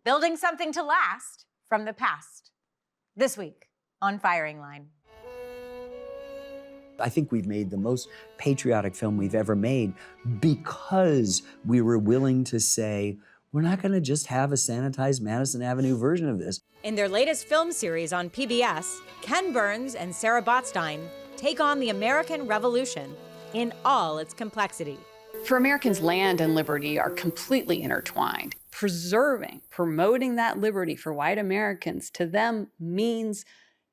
building something to last from the past. This week on Firing Line. I think we've made the most patriotic film we've ever made because we were willing to say, we're not gonna just have a sanitized Madison Avenue version of this. In their latest film series on PBS, Ken Burns and Sarah Botstein take on the American Revolution in all its complexity. For Americans, land and liberty are completely intertwined. Preserving, promoting that liberty for white Americans, to them means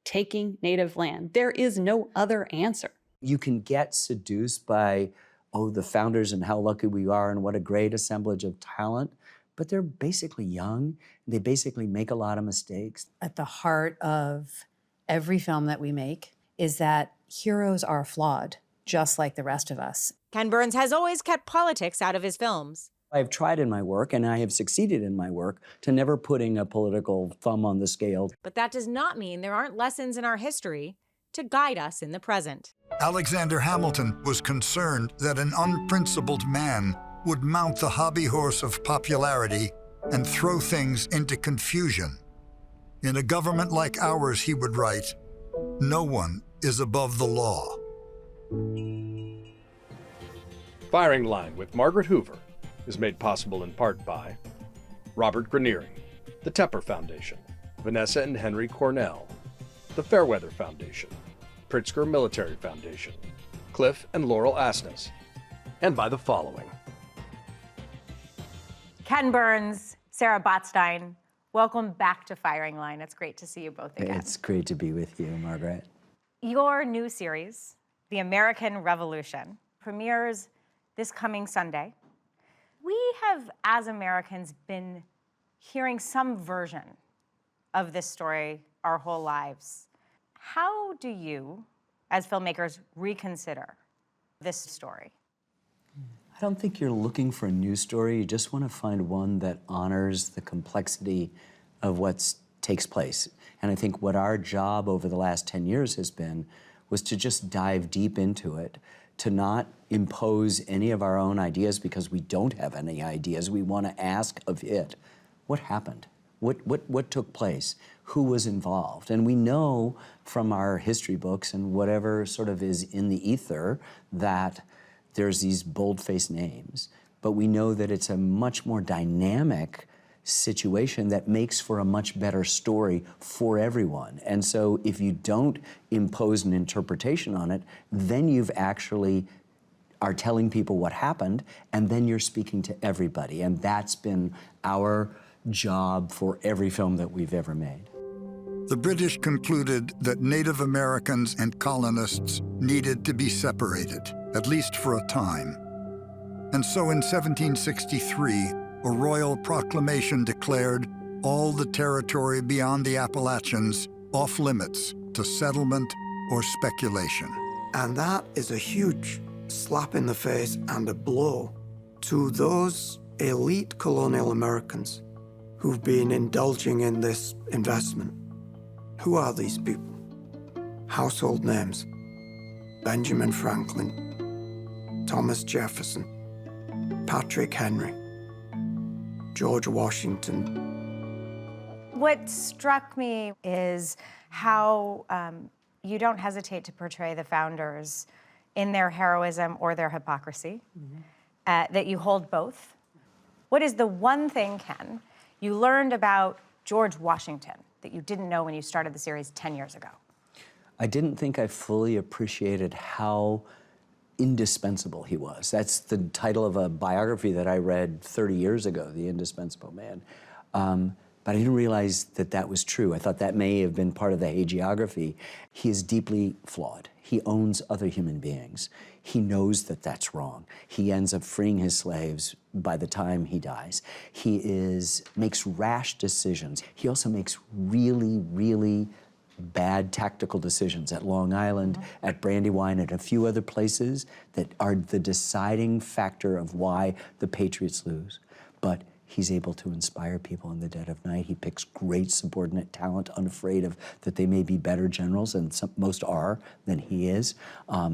taking native land. There is no other answer. You can get seduced by, oh, the founders and how lucky we are and what a great assemblage of talent, but they're basically young. They basically make a lot of mistakes. At the heart of every film that we make is that heroes are flawed, just like the rest of us. Ken Burns has always kept politics out of his films. I've tried in my work, and I have succeeded in my work, to never putting a political thumb on the scale. But that does not mean there aren't lessons in our history to guide us in the present. Alexander Hamilton was concerned that an unprincipled man would mount the hobby horse of popularity and throw things into confusion. In a government like ours, he would write, "No one is above the law." Firing Line with Margaret Hoover is made possible in part by Robert Greniering, the Tepper Foundation, Vanessa and Henry Cornell, the Fairweather Foundation, Pritzker Military Foundation, Cliff and Laurel Asnes, and by the following. Ken Burns, Sarah Botstein, welcome back to Firing Line. It's great to see you both again. It's great to be with you, Margaret. Your new series, The American Revolution, premieres this coming Sunday. We have, as Americans, been hearing some version of this story our whole lives. How do you, as filmmakers, reconsider this story? I don't think you're looking for a new story. You just want to find one that honors the complexity of what takes place. And I think what our job over the last 10 years has been was to just dive deep into it, to not impose any of our own ideas because we don't have any ideas. We want to ask of it, what happened? What took place? Who was involved? And we know from our history books and whatever sort of is in the ether that there's these bold-faced names, but we know that it's a much more dynamic situation that makes for a much better story for everyone. And so if you don't impose an interpretation on it, then you've actually are telling people what happened, and then you're speaking to everybody. And that's been our job for every film that we've ever made. The British concluded that Native Americans and colonists needed to be separated, at least for a time. And so in 1763, a royal proclamation declared all the territory beyond the Appalachians off limits to settlement or speculation. And that is a huge slap in the face and a blow to those elite colonial Americans who've been indulging in this investment. Who are these people? Household names: Benjamin Franklin, Thomas Jefferson, Patrick Henry, George Washington. What struck me is how you don't hesitate to portray the founders in their heroism or their hypocrisy, that you hold both. What is the one thing, Ken, you learned about George Washington that you didn't know when you started the series 10 years ago? I didn't think I fully appreciated how indispensable he was. That's the title of a biography that I read 30 years ago, The Indispensable Man. But I didn't realize that that was true. I thought that may have been part of the hagiography. He is deeply flawed. He owns other human beings. He knows that that's wrong. He ends up freeing his slaves by the time he dies. He makes rash decisions. He also makes really, really bad tactical decisions at Long Island, at Brandywine, and a few other places that are the deciding factor of why the Patriots lose. But he's able to inspire people in the dead of night. He picks great subordinate talent, unafraid of that they may be better generals, and most are, than he is.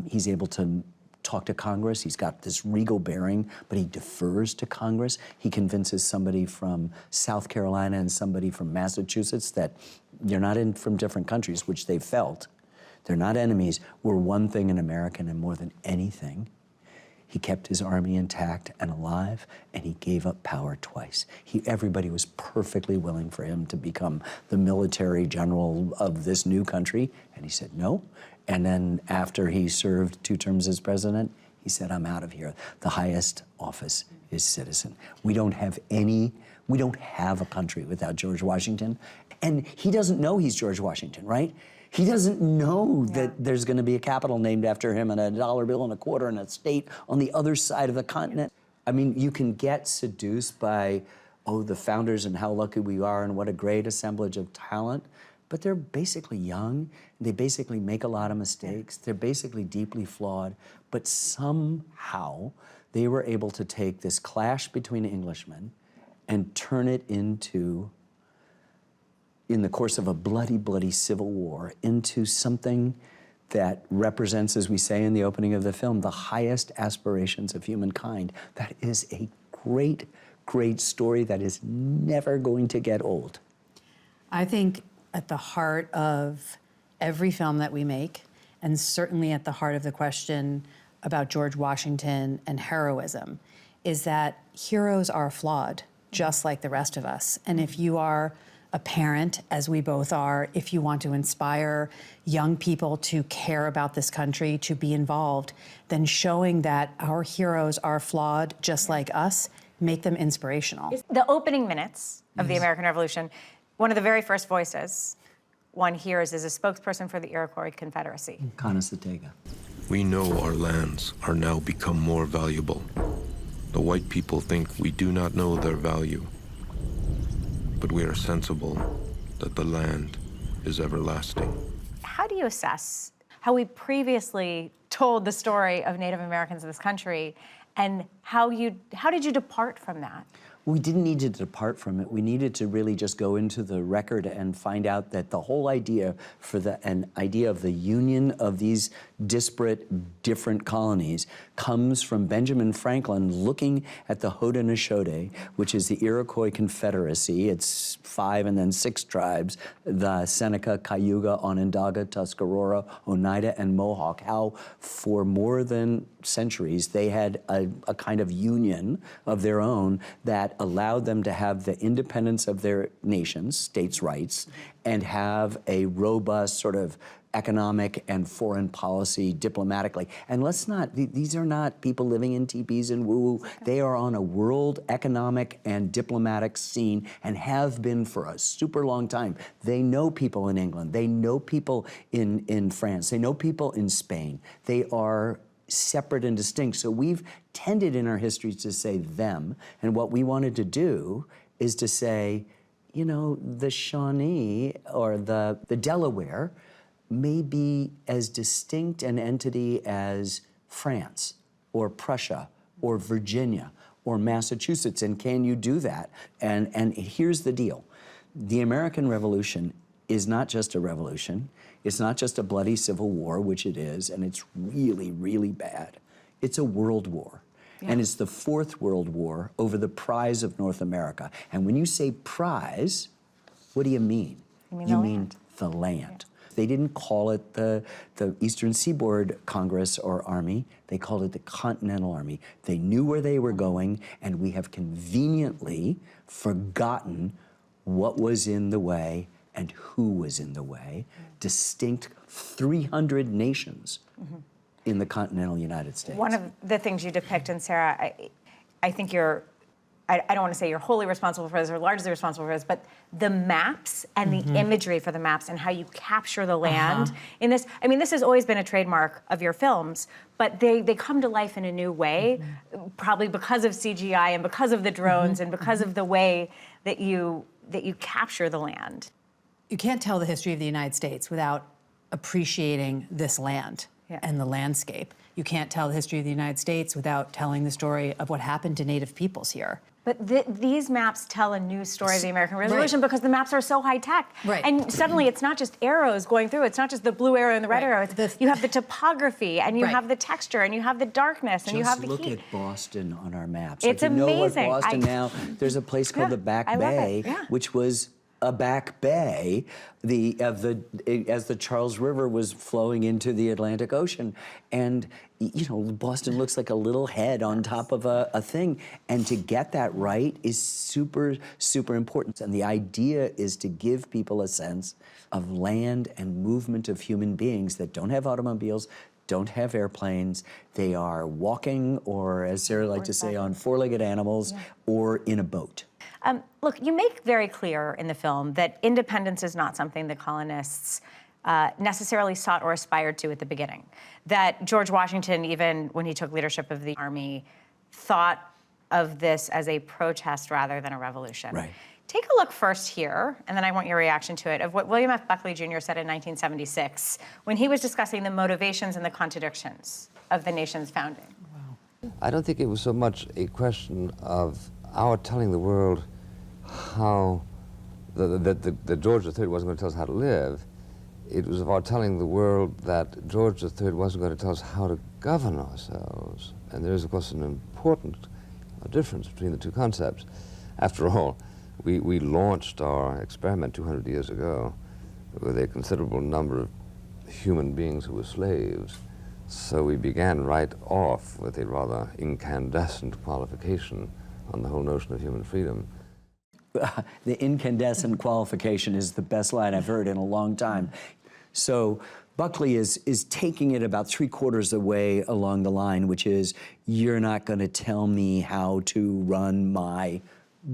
He's able to talk to Congress. He's got this regal bearing, but he defers to Congress. He convinces somebody from South Carolina and somebody from Massachusetts that they're not from different countries, which they felt. They're not enemies. We're one thing in America, and more than anything, he kept his army intact and alive, and he gave up power twice. Everybody was perfectly willing for him to become the military general of this new country, and he said no. And then after he served 2 terms as president, he said, I'm out of here. The highest office is citizen. We don't have a country without George Washington. And he doesn't know he's George Washington, right? He doesn't know that there's going to be a capital named after him and a dollar bill and a quarter and a state on the other side of the continent. I mean, you can get seduced by, oh, the founders and how lucky we are and what a great assemblage of talent. But they're basically young. They basically make a lot of mistakes. They're basically deeply flawed. But somehow they were able to take this clash between Englishmen and turn it into, in the course of a bloody, bloody civil war, into something that represents, as we say in the opening of the film, the highest aspirations of humankind. That is a great, great story that is never going to get old. I think at the heart of every film that we make, and certainly at the heart of the question about George Washington and heroism, is that heroes are flawed, just like the rest of us. And if you are a parent, as we both are, if you want to inspire young people to care about this country, to be involved, then showing that our heroes are flawed, just like us, make them inspirational. The opening minutes of the American Revolution, one of the very first voices one hears is a spokesperson for the Iroquois Confederacy. Conostantega. We know our lands are now become more valuable. The white people think we do not know their value, but we are sensible that the land is everlasting. How do you assess how we previously told the story of Native Americans in this country, and how did you depart from that? We didn't need to depart from it. We needed to really just go into the record and find out that the whole idea an idea of the union of these disparate, different colonies comes from Benjamin Franklin looking at the Haudenosaunee, which is the Iroquois Confederacy. It's 5 and then 6 tribes, the Seneca, Cayuga, Onondaga, Tuscarora, Oneida, and Mohawk, how for more than centuries they had a kind of union of their own that allowed them to have the independence of their nations, states' rights, and have a robust sort of economic and foreign policy diplomatically. And let's not, these are not people living in teepees and woo-woo. They are on a world economic and diplomatic scene and have been for a super long time. They know people in England. They know people in France. They know people in Spain. They are separate and distinct. So we've tended in our history to say them, and what we wanted to do is to say, you know, the Shawnee or the Delaware may be as distinct an entity as France or Prussia or Virginia or Massachusetts, and can you do that? And here's the deal. The American Revolution is not just a revolution. It's not just a bloody civil war, which it is, and it's really, really bad. It's a world war. Yeah. And it's the 4th World War over the prize of North America. And when you say prize, what do you mean? You mean the land. Yeah. They didn't call it the Eastern Seaboard Congress or Army. They called it the Continental Army. They knew where they were going, and we have conveniently forgotten what was in the way and who was in the way. Distinct 300 nations in the continental United States. One of the things you depict, and Sarah, I think you're, I don't want to say you're wholly responsible for this or largely responsible for this, but the maps and the imagery for the maps and how you capture the land in this. I mean, this has always been a trademark of your films, but they come to life in a new way, probably because of CGI and because of the drones and because of the way that you capture the land. You can't tell the history of the United States without appreciating this land and the landscape. You can't tell the history of the United States without telling the story of what happened to Native peoples here. But these maps tell a new story of the American Revolution Right. because the maps are so high tech. Right. And suddenly it's not just arrows going through, it's not just the blue arrow and the red Right. arrow. You have the topography, and you Right. have the texture, and you have the darkness, and you have Just the look heat. at Boston on our maps. It's like, you amazing. know what Boston now? There's a place called Yeah, the Back I love it, Bay, yeah. which was a back bay as the Charles River was flowing into the Atlantic Ocean. And, you know, Boston looks like a little head on top of a thing. And to get that right is super, super important. And the idea is to give people a sense of land and movement of human beings that don't have automobiles, don't have airplanes. They are walking, or as Sarah liked to say, on four-legged animals, or in a boat. Look, you make very clear in the film that independence is not something the colonists necessarily sought or aspired to at the beginning. That George Washington, even when he took leadership of the army, thought of this as a protest rather than a revolution. Right. Take a look first here, and then I want your reaction to it, of what William F. Buckley Jr. said in 1976 when he was discussing the motivations and the contradictions of the nation's founding. I don't think it was so much a question of our telling the world how that George III wasn't going to tell us how to live. It was of our telling the world that George III wasn't going to tell us how to govern ourselves. And there is, of course, an important difference between the two concepts. After all, we launched our experiment 200 years ago with a considerable number of human beings who were slaves. So we began right off with a rather incandescent qualification on the whole notion of human freedom. The incandescent qualification is the best line I've heard in a long time. So Buckley is taking it about 3/4 of the way along the line, which is, you're not going to tell me how to run my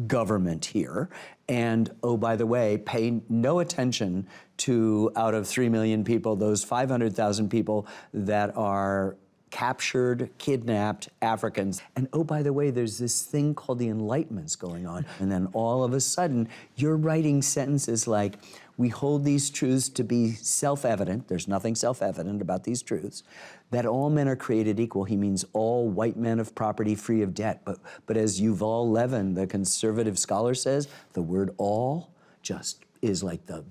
government here. And, oh, by the way, pay no attention to, out of 3 million people, those 500,000 people that are captured, kidnapped Africans. And, oh, by the way, there's this thing called the Enlightenments going on. And then all of a sudden, you're writing sentences like, we hold these truths to be self-evident. There's nothing self-evident about these truths. That all men are created equal. He means all white men of property free of debt. But as Yuval Levin, the conservative scholar, says, the word all just is like the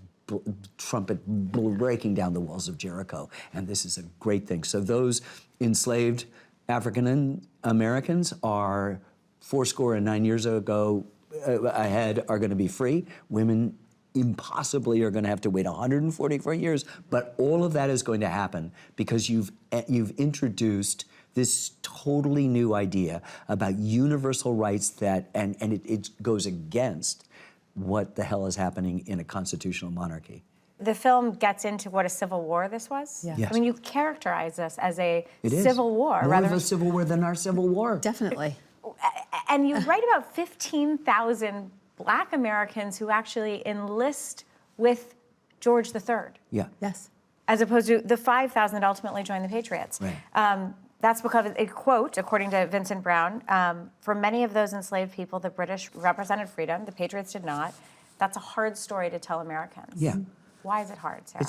trumpet breaking down the walls of Jericho. And this is a great thing. So those enslaved African Americans are 69 years ago ahead are going to be free. Women impossibly are going to have to wait 144 years, but all of that is going to happen because you've introduced this totally new idea about universal rights that, and it goes against what the hell is happening in a constitutional monarchy. The film gets into what a civil war this was. Yeah. Yes. I mean, you characterize this as a It is. civil war. More rather of a civil war than our Civil War. Definitely. And you write about 15,000 Black Americans who actually enlist with George III, Yeah. Yes. as opposed to the 5,000 that ultimately joined the Patriots. Right. That's because, a quote, according to Vincent Brown, for many of those enslaved people, the British represented freedom, the Patriots did not. That's a hard story to tell Americans. Yeah. Why is it hard, Sarah?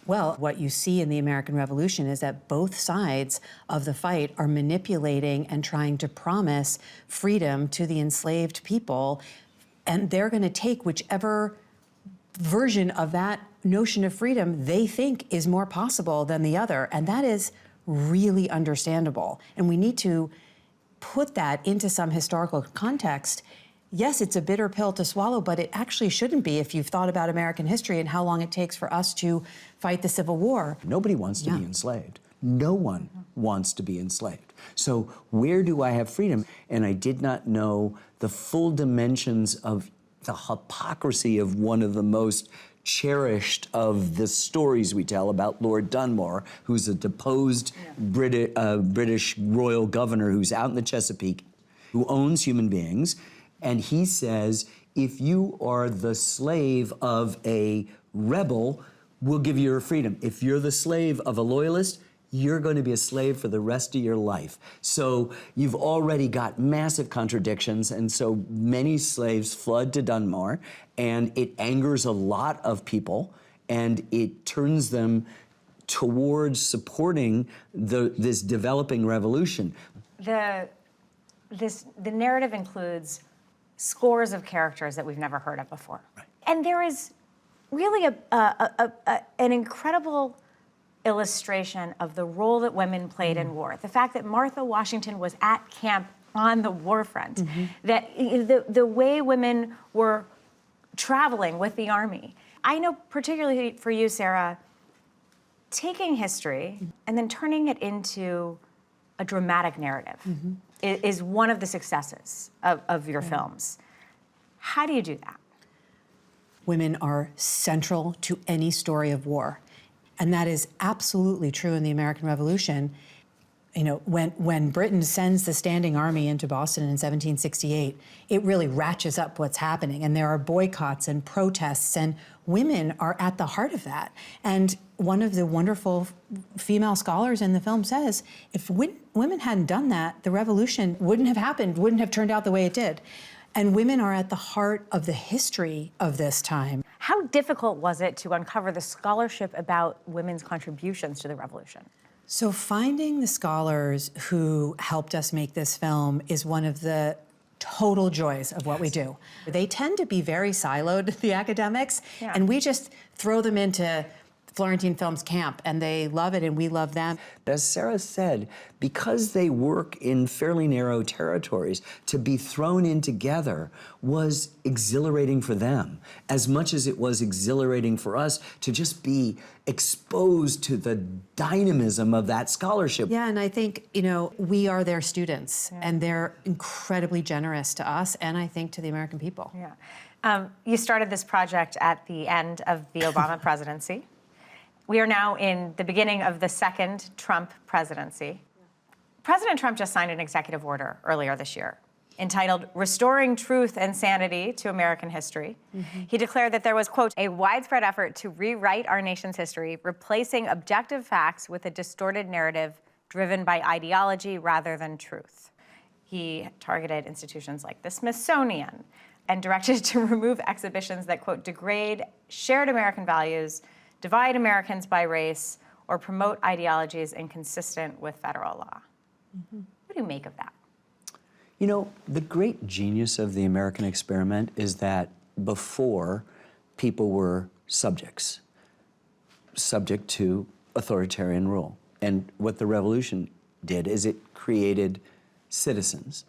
Well, what you see in the American Revolution is that both sides of the fight are manipulating and trying to promise freedom to the enslaved people, and they're going to take whichever version of that notion of freedom they think is more possible than the other, and that is really understandable. And we need to put that into some historical context. Yes, it's a bitter pill to swallow, but it actually shouldn't be if you've thought about American history and how long it takes for us to fight the Civil War. Nobody wants to be enslaved. No one wants to be enslaved. So where do I have freedom? And I did not know the full dimensions of the hypocrisy of one of the most cherished of the stories we tell about Lord Dunmore, who's a deposed British royal governor who's out in the Chesapeake, who owns human beings. And he says, if you are the slave of a rebel, we'll give you your freedom. If you're the slave of a loyalist, you're going to be a slave for the rest of your life. So you've already got massive contradictions, and so many slaves flood to Dunmore, and it angers a lot of people, and it turns them towards supporting this developing revolution. The the narrative includes scores of characters that we've never heard of before. Right. And there is really an incredible illustration of the role that women played in war. The fact that Martha Washington was at camp on the war front, that the way women were traveling with the army. I know particularly for you, Sarah, taking history and then turning it into a dramatic narrative is one of the successes of your films. How do you do that? Women are central to any story of war. And that is absolutely true in the American Revolution. You know, when Britain sends the standing army into Boston in 1768, it really ratchets up what's happening. And there are boycotts and protests, and women are at the heart of that. And one of the wonderful female scholars in the film says, if women hadn't done that, the revolution wouldn't have happened, wouldn't have turned out the way it did. And women are at the heart of the history of this time. How difficult was it to uncover the scholarship about women's contributions to the revolution? So finding the scholars who helped us make this film is one of the total joys of what we do. They tend to be very siloed, the academics, and we just throw them into Florentine Films camp, and they love it, and we love them. As Sarah said, because they work in fairly narrow territories, to be thrown in together was exhilarating for them, as much as it was exhilarating for us to just be exposed to the dynamism of that scholarship. Yeah, and I think, you know, we are their students, and they're incredibly generous to us, and I think to the American people. Yeah. You started this project at the end of the Obama presidency. We are now in the beginning of the second Trump presidency. President Trump just signed an executive order earlier this year entitled Restoring Truth and Sanity to American History. He declared that there was, quote, a widespread effort to rewrite our nation's history, replacing objective facts with a distorted narrative driven by ideology rather than truth. He targeted institutions like the Smithsonian and directed to remove exhibitions that, quote, degrade shared American values, divide Americans by race, or promote ideologies inconsistent with federal law. What do you make of that? You know, the great genius of the American experiment is that before, people were subjects, subject to authoritarian rule. And what the revolution did is it created citizens.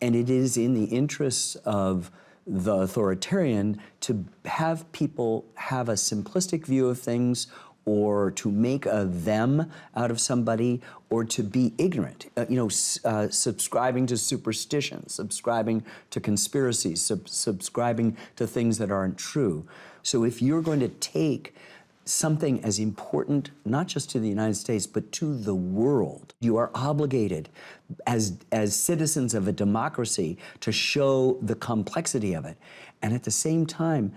And it is in the interests of the authoritarian to have people have a simplistic view of things, or to make a them out of somebody, or to be ignorant, subscribing to superstition, subscribing to conspiracies, subscribing to things that aren't true. So if you're going to take something as important, not just to the United States, but to the world, you are obligated as citizens of a democracy to show the complexity of it. And at the same time,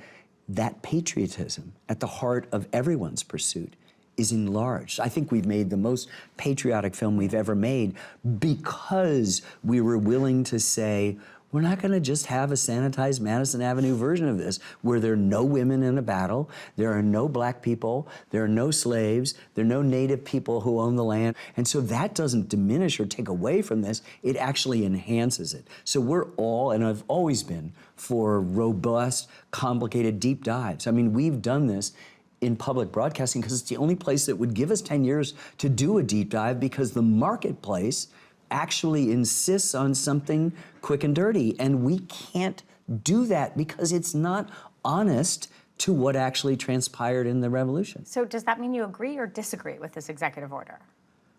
that patriotism at the heart of everyone's pursuit is enlarged. I think we've made the most patriotic film we've ever made because we were willing to say, we're not going to just have a sanitized Madison Avenue version of this where there are no women in a battle, there are no black people, there are no slaves, there are no native people who own the land. And so that doesn't diminish or take away from this, it actually enhances it. So we're all, and I've always been, for robust, complicated deep dives. I mean, we've done this in public broadcasting because it's the only place that would give us 10 years to do a deep dive, because the marketplace actually insists on something quick and dirty, and we can't do that because it's not honest to what actually transpired in the revolution. So does that mean you agree or disagree with this executive order?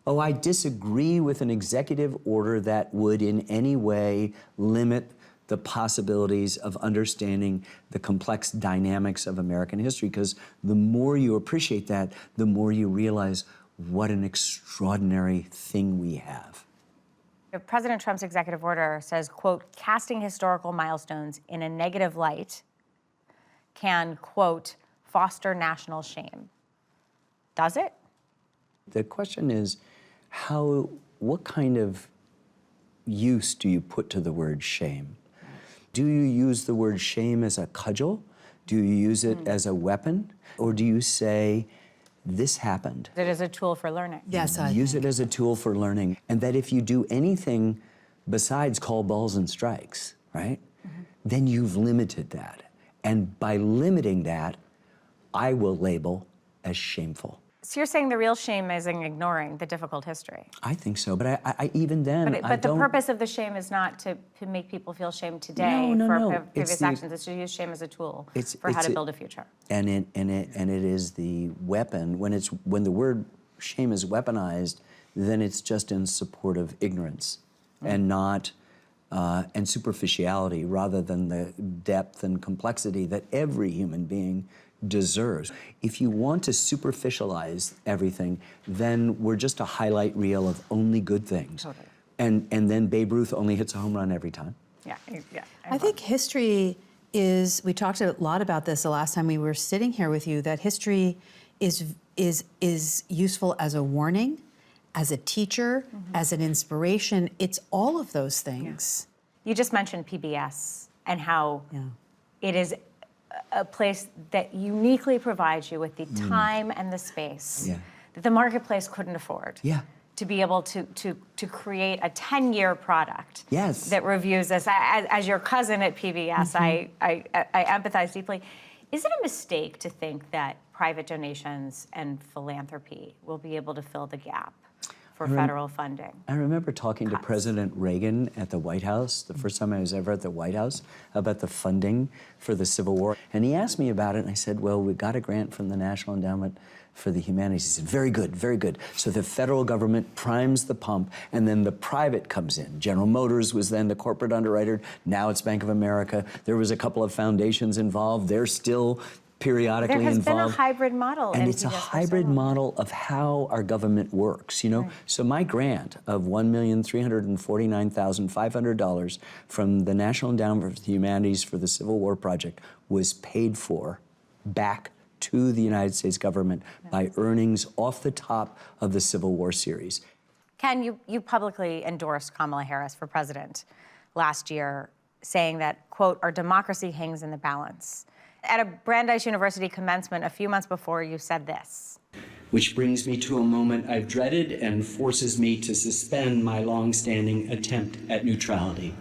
Oh, I disagree with an executive order that would in any way limit the possibilities of understanding the complex dynamics of American history, because the more you appreciate that, the more you realize what an extraordinary thing we have. President Trump's executive order says, quote, casting historical milestones in a negative light can, quote, foster national shame. Does it? The question is, what kind of use do you put to the word shame? Do you use the word shame as a cudgel? Do you use it as a weapon? Or do you say, this happened? It is a tool for learning. Yes, I use it as a tool for learning. And that if you do anything besides call balls and strikes, right? Then you've limited that. And by limiting that, I will label as shameful. So you're saying the real shame is in ignoring the difficult history? I think so, but I even then, But the purpose of the shame is not to make people feel shame today for previous actions. It's to use shame as a tool for how to build a future. And it is the weapon. When the word shame is weaponized, then it's just in support of ignorance and not and superficiality rather than the depth and complexity that every human being deserves. If you want to superficialize everything, then we're just a highlight reel of only good things. Totally. And then Babe Ruth only hits a home run every time. Yeah. I think history is, we talked a lot about this the last time we were sitting here with you, that history is useful as a warning, as a teacher, as an inspiration. It's all of those things. You just mentioned PBS and how it is a place that uniquely provides you with the time and the space that the marketplace couldn't afford. To be able to create a 10-year product that reviews this. As your cousin at PBS, I empathize deeply. Is it a mistake to think that private donations and philanthropy will be able to fill the gap for federal funding? I remember talking to President Reagan at the White House, the first time I was ever at the White House, about the funding for the Civil War. And he asked me about it, and I said, well, we got a grant from the National Endowment for the Humanities. He said, very good, very good. So the federal government primes the pump, and then the private comes in. General Motors was then the corporate underwriter. Now it's Bank of America. There was a couple of foundations involved. They're still periodically involved. There has been a hybrid model. And it's a hybrid model of how our government works, you know? So my grant of $1,349,500 from the National Endowment for the Humanities for the Civil War Project was paid for back to the United States government by earnings off the top of the Civil War series. Ken, you publicly endorsed Kamala Harris for president last year, saying that, quote, our democracy hangs in the balance. At a Brandeis University commencement a few months before, you said this. Which brings me to a moment I've dreaded and forces me to suspend my long-standing attempt at neutrality.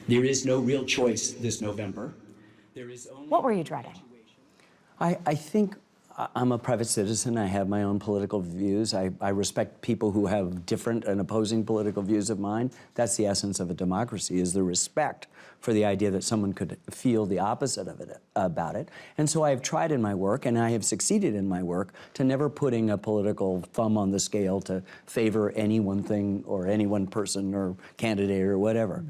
There is no real choice this November. There is only what were you dreading? I think I'm a private citizen. I have my own political views. I respect people who have different and opposing political views of mine. That's the essence of a democracy, is the respect for the idea that someone could feel the opposite of it about it. And so I've tried in my work, and I have succeeded in my work, to never putting a political thumb on the scale to favor any one thing or any one person or candidate or whatever.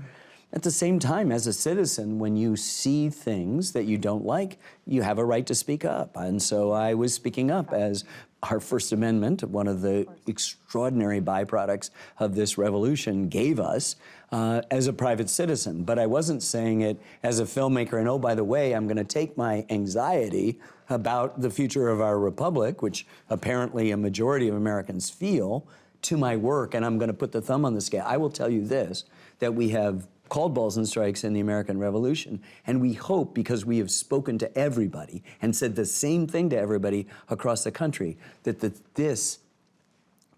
At the same time, as a citizen, when you see things that you don't like, you have a right to speak up. And so I was speaking up as our First Amendment, one of the extraordinary byproducts of this revolution, gave us as a private citizen. But I wasn't saying it as a filmmaker, and oh, by the way, I'm gonna take my anxiety about the future of our republic, which apparently a majority of Americans feel, to my work, and I'm gonna put the thumb on the scale. I will tell you this, that we have called balls and strikes in the American Revolution, and we hope, because we have spoken to everybody and said the same thing to everybody across the country, that this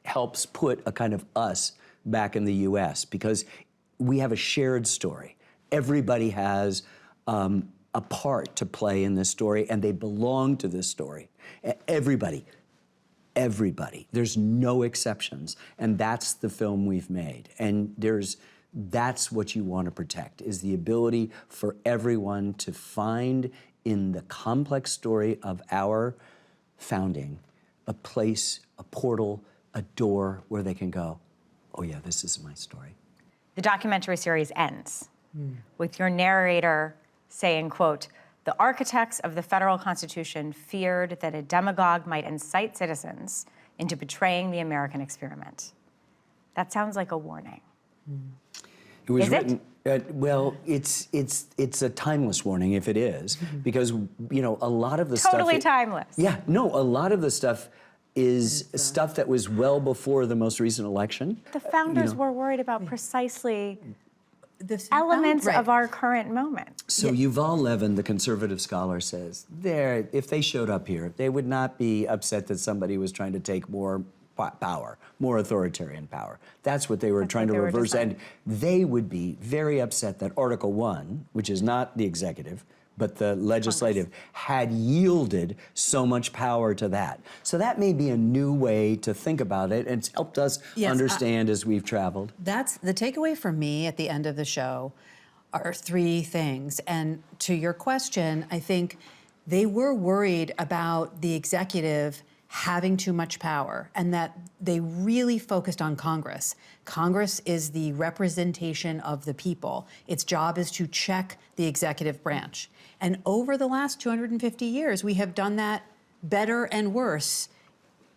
helps put a kind of us back in the US, because we have a shared story. Everybody has a part to play in this story, and they belong to this story. Everybody. There's no exceptions, and that's the film we've made. And that's what you want to protect, is the ability for everyone to find in the complex story of our founding a place, a portal, a door where they can go, oh yeah, this is my story. The documentary series ends with your narrator saying, quote, the architects of the federal Constitution feared that a demagogue might incite citizens into betraying the American experiment. That sounds like a warning. It was is written, well, it's a timeless warning if it is, because, you know, a lot of the stuff... Totally timeless. Yeah, no, a lot of the stuff is stuff that was well before the most recent election. The founders were worried about precisely elements of our current moment. So Yuval Levin, the conservative scholar, says, if they showed up here, they would not be upset that somebody was trying to take more power, more authoritarian power. That's what they were trying what to they were reverse. deciding. And they would be very upset that Article 1, which is not the executive, but the legislative, had yielded so much power to that. So that may be a new way to think about it, and it's helped us understand as we've traveled. That's the takeaway for me at the end of the show are three things. And to your question, I think they were worried about the executive having too much power and that they really focused on Congress. Congress is the representation of the people. Its job is to check the executive branch. And over the last 250 years, we have done that better and worse.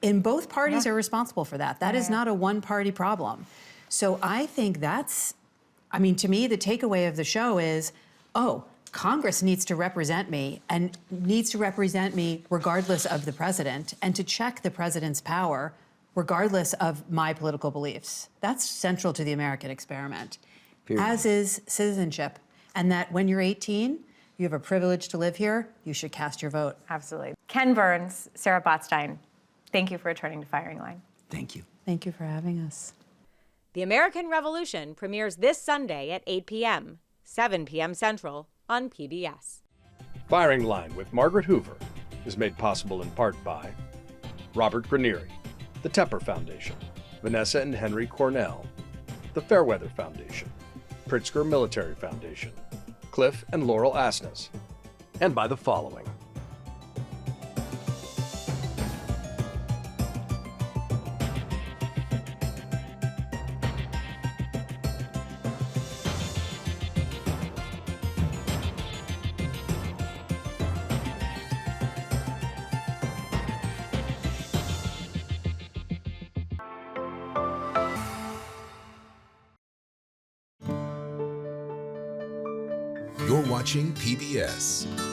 And both parties are responsible for that. That is not a one-party problem. So I think that's, I mean, to me, the takeaway of the show is, oh, Congress needs to represent me and needs to represent me regardless of the president and to check the president's power regardless of my political beliefs. That's central to the American experiment, as is citizenship. And that when you're 18, you have a privilege to live here, you should cast your vote. Absolutely. Ken Burns, Sarah Botstein, thank you for returning to Firing Line. Thank you. Thank you for having us. The American Revolution premieres this Sunday at 8 p.m., 7 p.m. Central on PBS. Firing Line with Margaret Hoover is made possible in part by Robert Granieri, the Tepper Foundation, Vanessa and Henry Cornell, the Fairweather Foundation, Pritzker Military Foundation, Cliff and Laurel Asnes, and by the following. You're watching PBS.